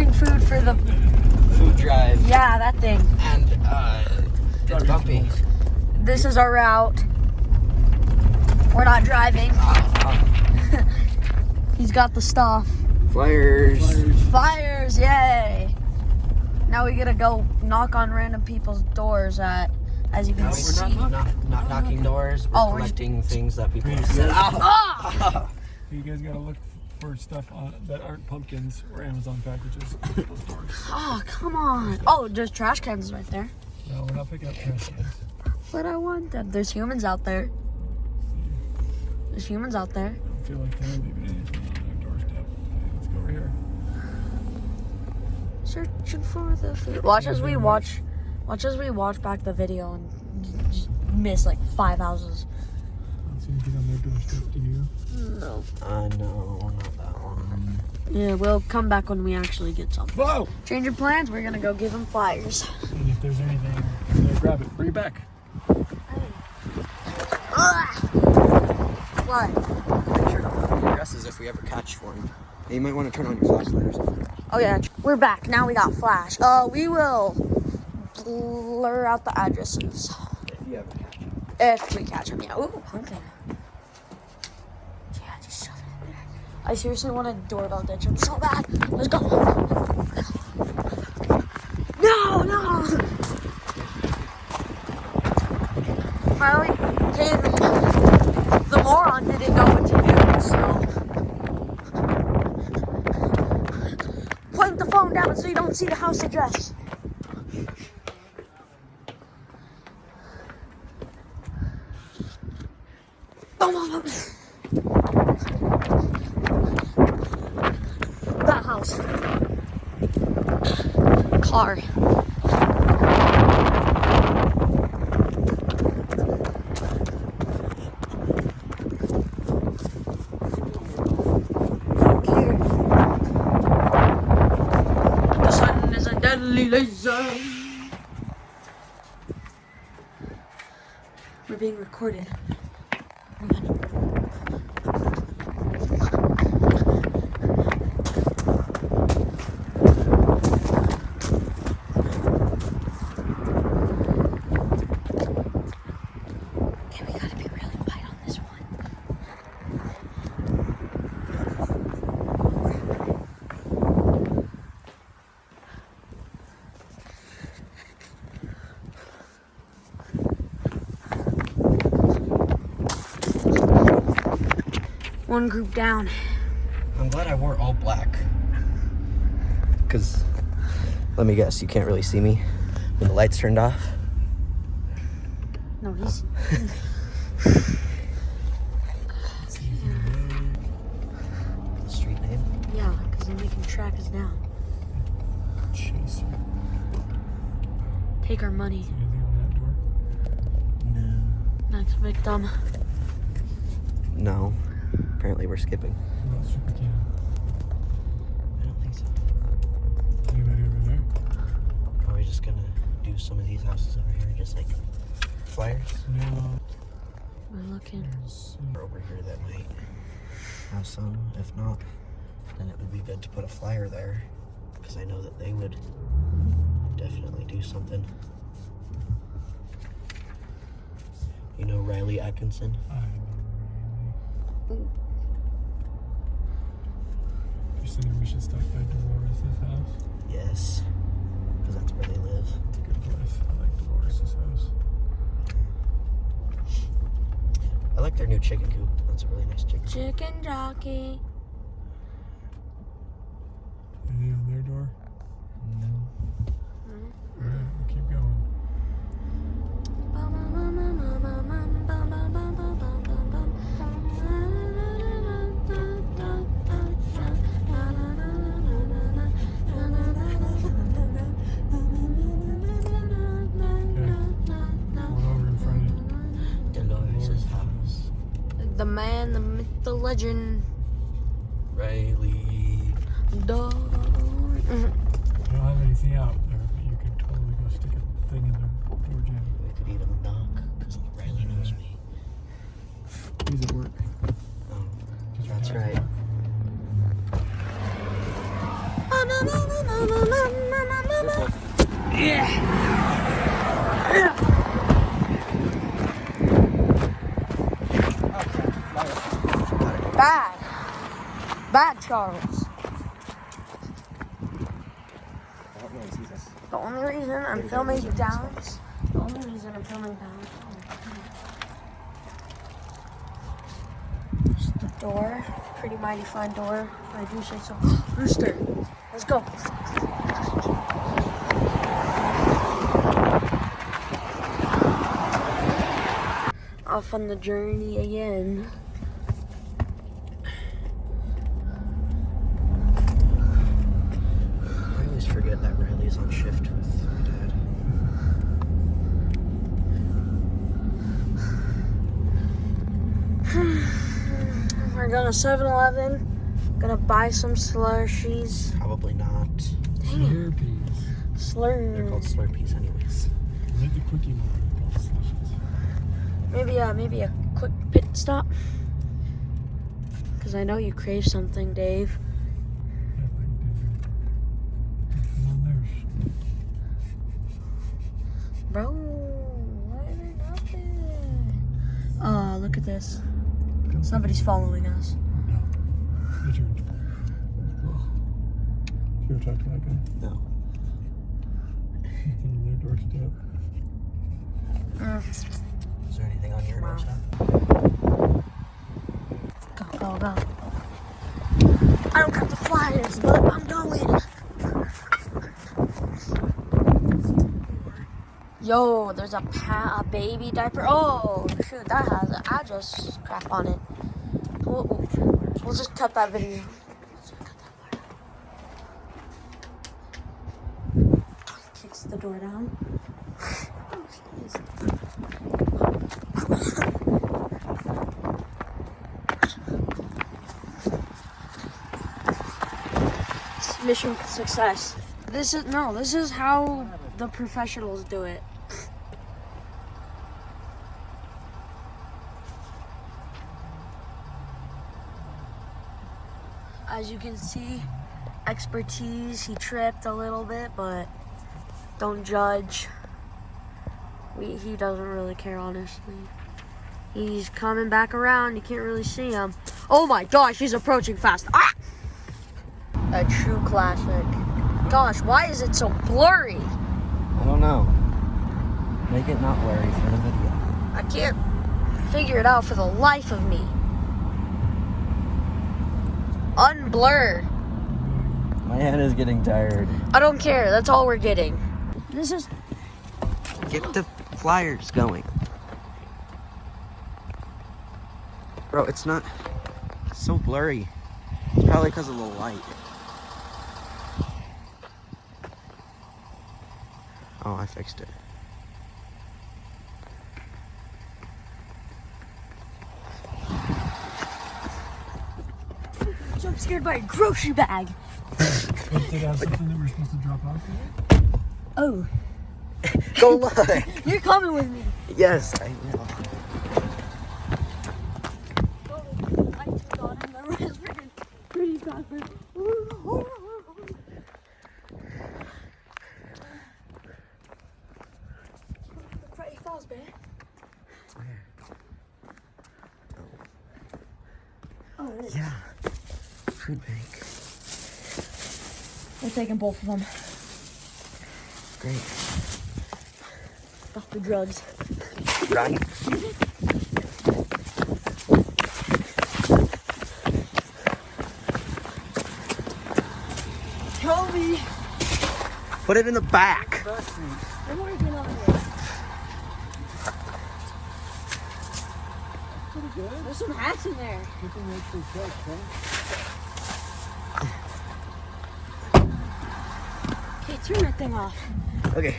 collecting food for the food drive. Yeah, that thing. And it's bumpy. This is our route. We're not driving. He's got the stuff. Flyers, yay! Now we gotta go knock on random people's doors as you can see. We're not knocking doors. We're collecting things that people have said. You guys gotta look for stuff that aren't pumpkins or Amazon packages at people's doors. Oh, come on. Oh, there's trash cans right there. No, we're not picking up trash cans. But I want them. There's humans out there. There's humans out there. I feel like they're leaving anything on their doorstep. Hey, let's go over here. Searching for the food. Watch as we watch back the video and just miss like 5 houses. Let's see anything on their doorstep, do you? No. No, not that one. Yeah, we'll come back when we actually get something. Whoa! Change your plans. We're gonna go give them flyers. And if there's anything, there, grab it. Bring it back. What? Make sure to progress as if we ever catch one. You might want to turn on your flashlight or something. Oh yeah, we're back. Now we got flash. We will blur out the addresses. If you ever catch them. If we catch them, yeah. Ooh, pumpkin. Yeah, just shove it in there. I seriously want a doorbell ditch him so bad. Let's go. No. Finally came and the moron didn't know what to do, so. Point the phone down so you don't see the house address. That house. Car. Here. The sun is a deadly laser. We're being recorded. One group down. I'm glad I wore all black. Because, let me guess, you can't really see me when the lights turned off? No, he's... Street name? Yeah, because then they can track us down. Chaser. Take our money. Is there anything on that door? No. Next victim. No. Apparently we're skipping. What about Super Can? I don't think so. Anybody over there? Probably just gonna do some of these houses over here, just like flyers. No. We're looking. Or over here that might have some. If not, then it would be good to put a flyer there, because I know that they would definitely do something. You know Riley Atkinson? You're saying we should stop by Dolores' house? Yes, because that's where they live. It's a good place. I like Dolores' house. I like their new chicken coop. That's a really nice chicken. Chicken jockey. Anything on their door? No. Alright, we'll keep going. The man, the myth, the legend. Riley. Dog. I don't have anything out there, but you could totally go stick a thing in their door jam. We could even knock, because Riley knows me. He's at work. Oh, that's right. Bad. Bad, Charles. The only reason I'm filming Downs. The only reason I'm filming Downs. It's the door. Pretty mighty fine door. If I do say so. Rooster. Let's go. Off on the journey again. I always forget that Riley's on shift with my dad. We're going to 7-Eleven. Gonna buy some slushies. Probably not. Dang it. Slurpees. They're called Slurp. Slurpees anyways. Like the quickie one. Called slushies. Maybe a quick pit stop. Cause I know you crave something, Dave. Yeah, like come on there. Bro, why is there nothing? Look at this. Somebody's following us. No. Your turn. You ever talk to that guy? No. Nothing on their doorstep. Is there anything on your doorstep? Go, go, go. I don't got the flyers, but I'm going. Yo, there's a baby diaper. Oh, shoot, that has an address crap on it. We'll just cut that video. Kicks the door down. Mission success. This is how the professionals do it. As you can see, expertise, he tripped a little bit, but don't judge. He doesn't really care, honestly. He's coming back around, you can't really see him. Oh my gosh, he's approaching fast. Ah! A true classic. Gosh, why is it so blurry? I don't know. Make it not blurry for the video. I can't figure it out for the life of me. Unblur. My hand is getting tired. I don't care, that's all we're getting. This is... Get the flyers going. Bro, it's not... It's so blurry. It's probably because of the light. Oh, I fixed it. I'm scared by a grocery bag. Did I have something that we're supposed to drop off today? Oh, Go look! you're coming with me. Yes, I will. Yeah. Food bank. We're taking both of them. Great. Off the drugs. Right. Toby! Put it in the back. I'm working on it. Pretty good. There's some hats in there. You can make some truck, huh? Okay, turn that thing off. Okay.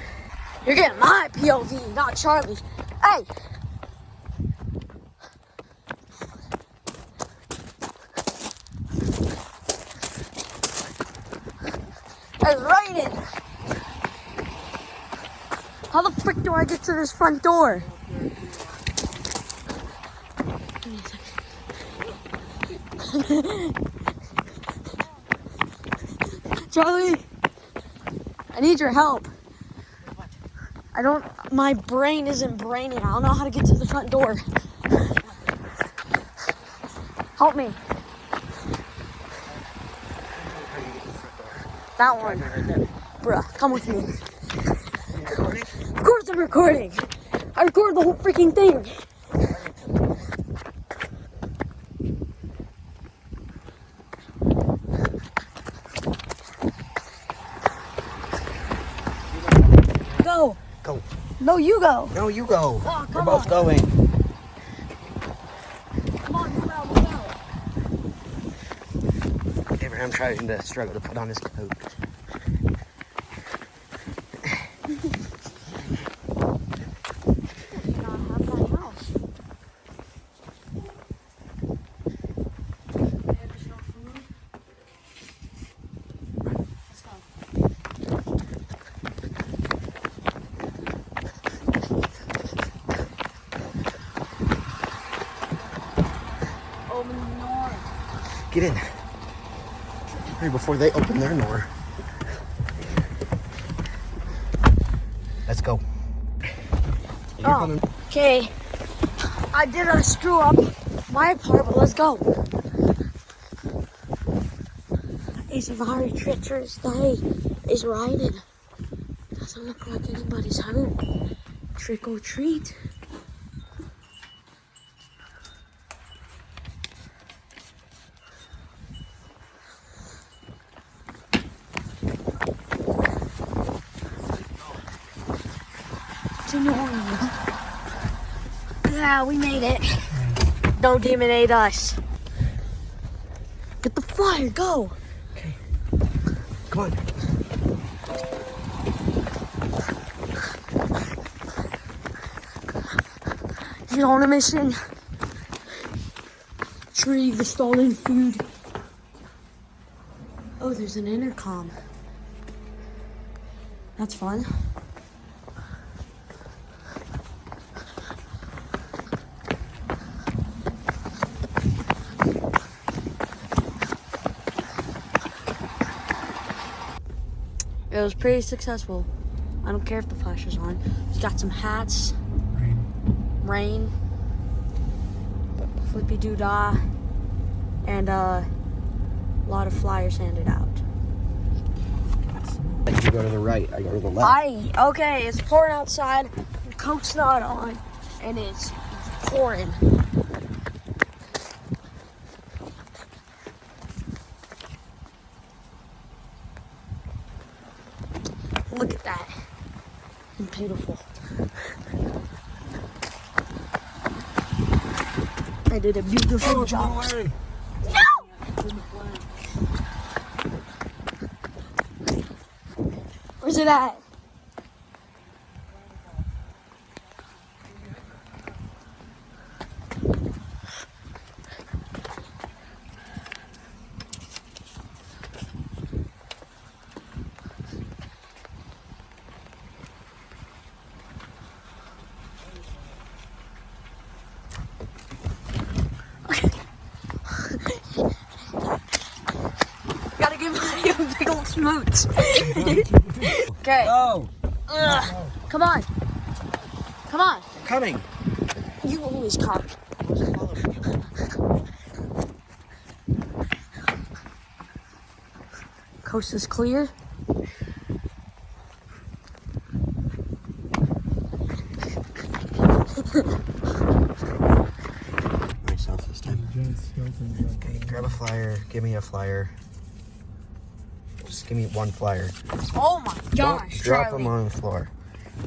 You're getting my POV, not Charlie's. Hey! It's raining! How the frick do I get to this front door? Charlie! need your help. My brain isn't braining. I don't know how to get to the front door. Help me. That one. Bruh, come with me. Of course I'm recording. I recorded the whole freaking thing. Go. Go. No, you go. No, you go. Oh, We're come both on. going. Come on, move out, move out. Abraham trying to struggle to put on his coat. Get in. Hurry before they open their door. Let's go. Oh, okay. I did screw up my part, but let's go. It's a very treacherous day. It's raining. Doesn't look like anybody's home. Trick or treat. Yeah, we made it. Don't demonate us. Get the flyer, go. Okay. Come on. You're on a mission. Retrieve the stolen food. Oh, there's an intercom. That's fun. It was pretty successful. I don't care if the flash is on. We got some hats, rain, flippy doo-dah, and a lot of flyers handed out. You go to the right, I go to the left. Okay, it's pouring outside, the coat's not on, and it's pouring. Look at that. It's beautiful. I did a beautiful job. No! Where's it at? Gotta give you a big old smooch. Okay. Go. Come on. Come on. Coming. You always come. Coast is clear. Myself this time. Okay, grab a flyer. Give me a flyer. Just give me one flyer. Oh my gosh, Don't drop Charlie. them on the floor.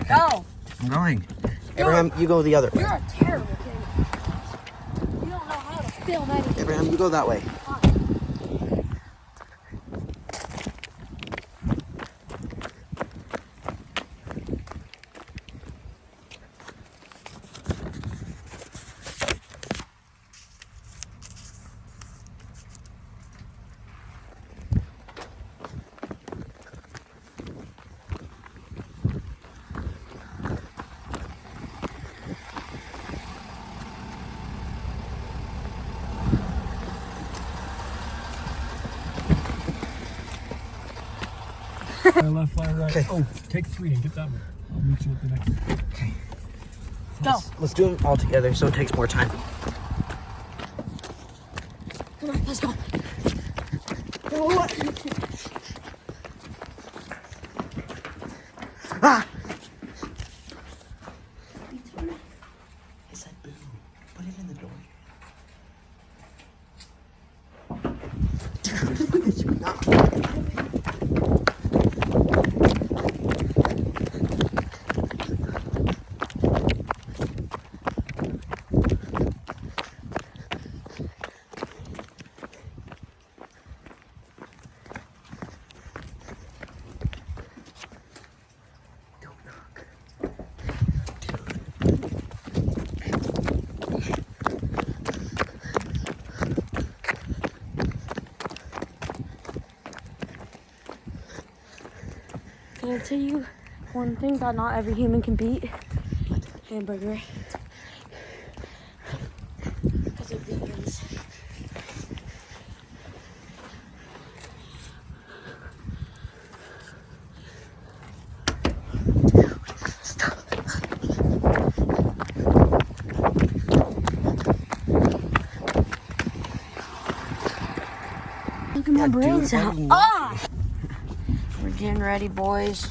Go. I'm going. Abraham, you go the other way. You're a terrible kid. You don't know how to film anything. Abraham, you go that way. Left, flyer, right. Okay. Oh, take 3 and get that one. I'll meet you at the next one. Okay. Go. Let's do them all together so it takes more time. Come on, let's go. Ah! I said boo. Put it in the door. Can I tell you one thing that not every human can beat? Hamburger. Because of vegans. Look at my brains out. Ah! We're getting ready, boys.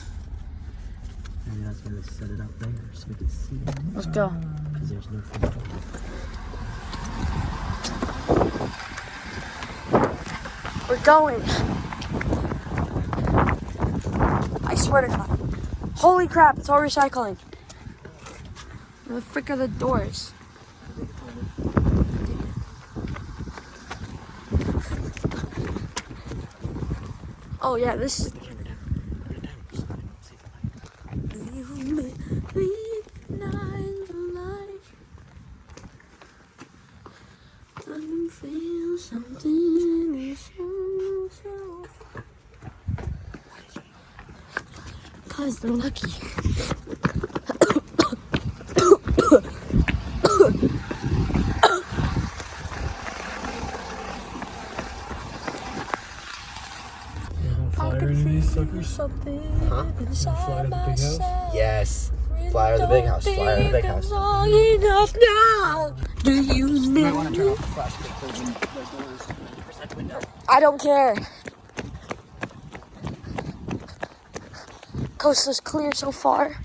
Maybe that's why they set it up there so we can see them. Let's go. Because there's no front door. We're going. I swear to God. Holy crap, it's all recycling. Where the frick are the doors? Oh yeah, this is... I can feel something inside myself. 'Cause they're lucky. Flyer into these suckers. Something Huh? Fly to the big house. Yes. Fly to the big house. Fly to the big house. Long enough now. Do you Might want to turn know? off the flashlight for the doors. Where's that window? I don't care. Coast is clear so far.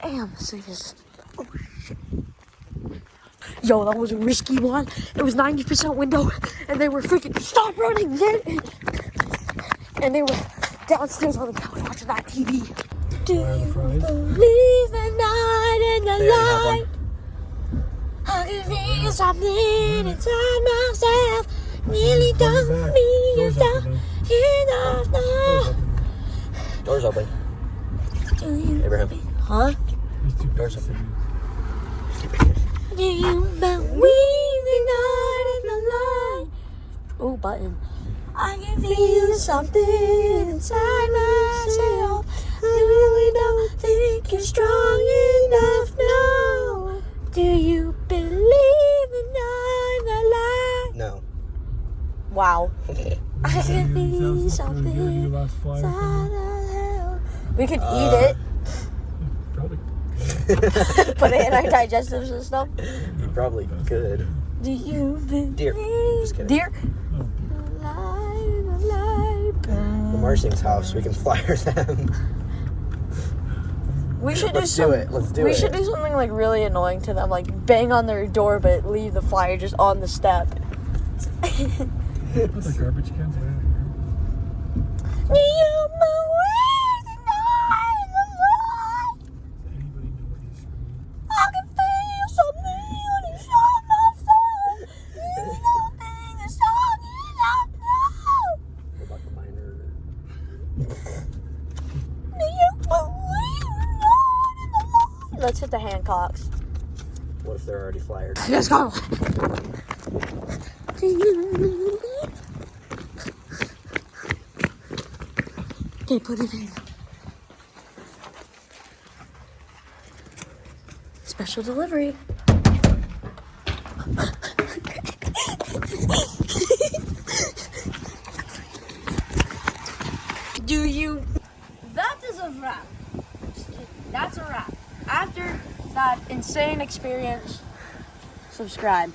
Damn, this thing is. Oh shit. Yo, that was a risky one. It was 90% window, and they were freaking stop running, man. And they were downstairs on the couch watching that TV. Do Fire the you fries. believe the night and the They already have light? I can feel something inside myself. Really Doors don't back. me Doors down open, enough now. Doors open. Do you, Abraham. huh? These two Doors pieces. Do you believe the night and the light? Oh, button. I can feel something inside myself. Really don't think you're strong enough now. Do you believe the night and the light? No. Wow. I can feel Your something last flyer inside from myself. We could eat it, probably. put it in our digestive system. You probably could. Do you believe? Deer. Just kidding. Deer? Oh, The light, the light burns. The Marsing's house. We can flyer them. We should Let's do do some, it. Let's do we it. should do something like really annoying to them, like bang on their door but leave the flyer just on the step. put the garbage cans right out Do you believe the night and the light? here. Anybody know what he's screaming? I can feel something inside myself. Really don't think the song is out now. What about the minor? Do you believe the night and the light? Let's hit the Hancocks. What if they're already flyered? Let's go. Do you believe? Okay, put it in. Special delivery. Do you wrap. Just kidding. That's a wrap. After that insane experience, subscribe.